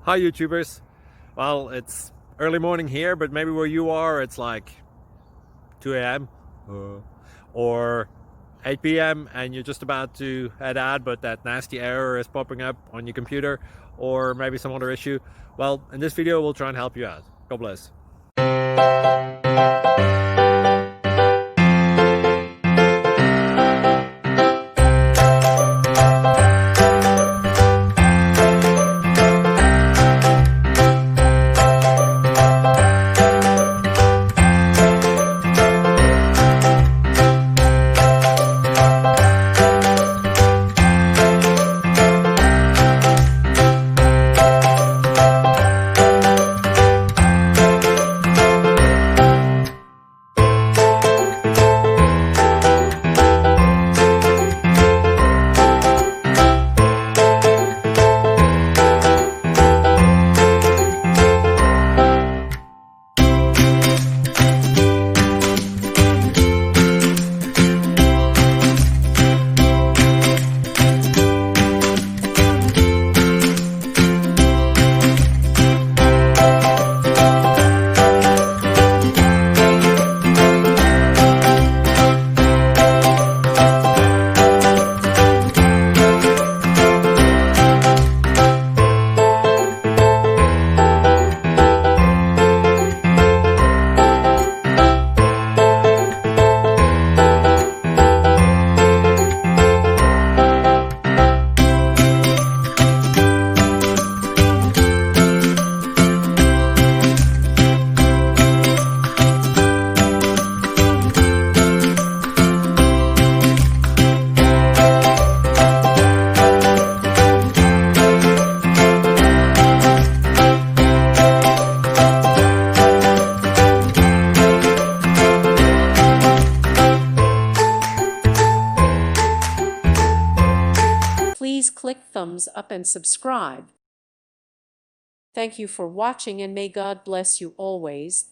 Hi YouTubers. Well, it's early morning here, but maybe where you are it's like 2 a.m. or 8 p.m. and you're just about to head out, but that nasty error is popping up on your computer, or maybe some other issue. Well, in this video we'll try and help you out. God bless. Please click thumbs up and subscribe. Thank you for watching, and may God bless you always.